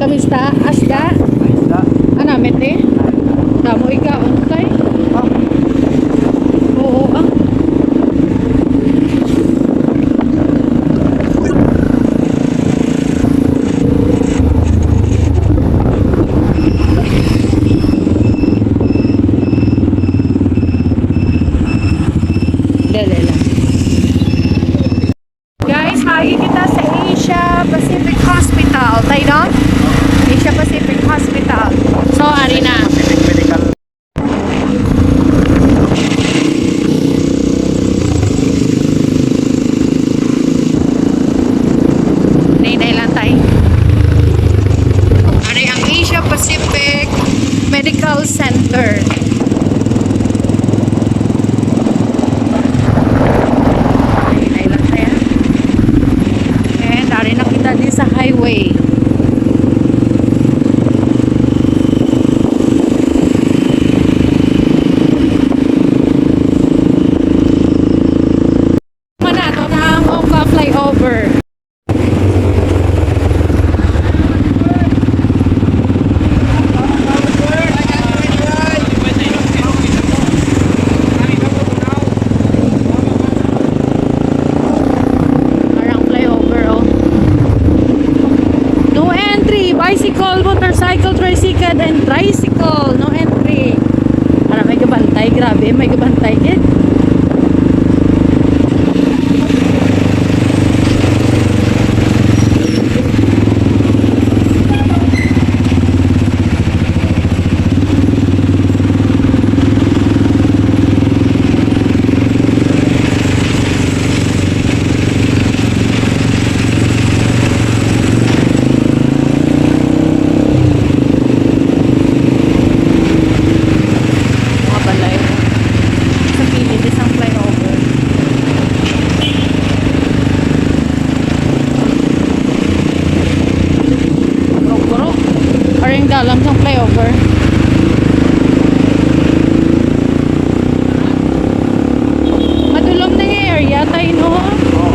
Kamista? Asda? Isda. Ano, mete? Damo ikaw, untay? Ah, Oo, ah. Dali lang. Guys, magi kita sa Asia Pacific Hospital. Tayo doon? Asia Pacific Hospital. So, ari na. Pacific Medical. Nay lang tayo. Ari ang Asia Pacific Medical Center. Nay lang tayo. And ari na kita din sa highway. Manato na ang Ongka flyover. Parang flyover, oh. No entry! Bicycle, motorcycle, tricycle, and tricycle. No entry. Parang may gabantay. Grabe, may gabantay din. Mga balay. Sa pilit, isang flyover. Guro-guro. Parang dalam sa flyover. Madulom na yung area tayo, no? Oh.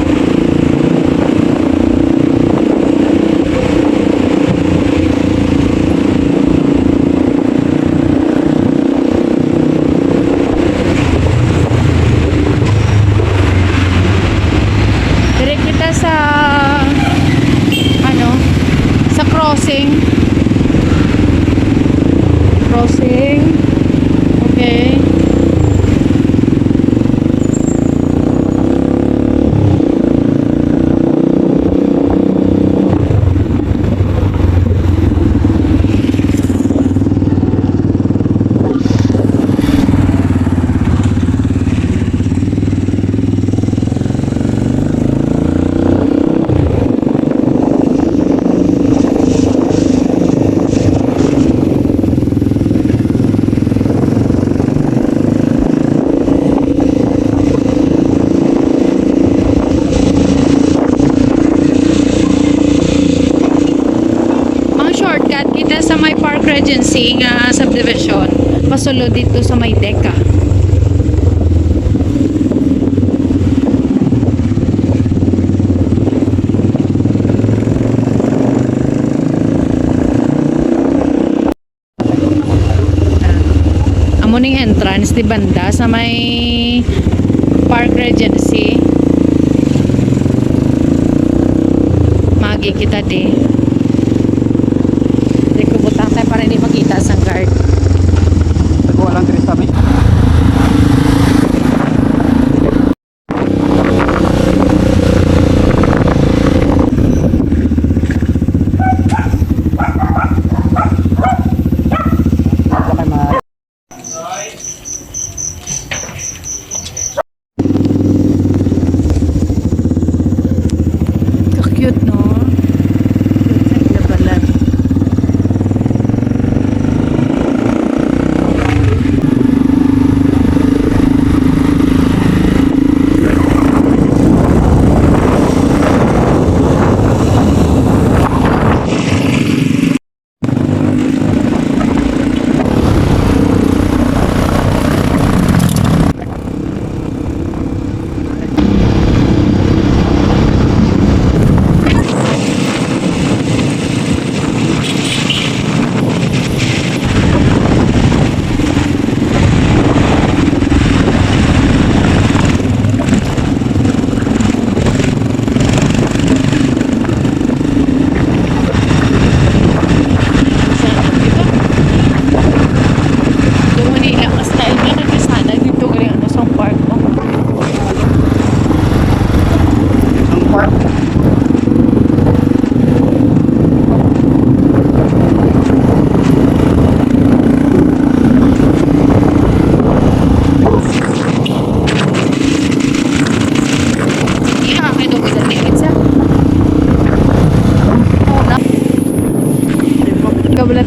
Direct kita sa ano, sa crossing. Okay. Mga shortcut kita sa may Park Regency nga subdivision. Pasulod dito sa may Deca. Amo ning entrance di banda sa may Park Regency. Magi kita di. Di ko butang tayo para hindi makita sa guard. Nagawa lang diri sa amin. Cute, no? Cute sa balat.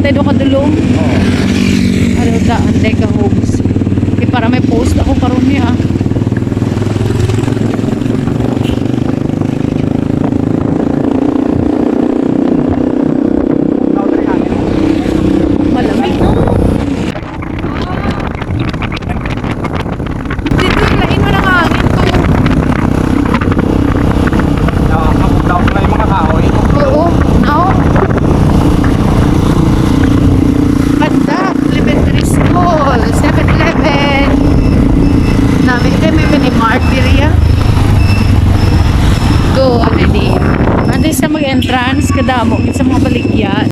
tayo do kadulong. Oo. Ano da, anday ka homes. Para may post ako karon niya. Naudri hangin. Malamig no. Dito lain mo ng hangin to. Nakakapag daw na yung mga kahoy. Oo, no. Banda, elementary school, 7-Eleven. Namin kayo may mini-mart area. Go, already. Anday sa mag-entrance, kadamo sa mga baligyan.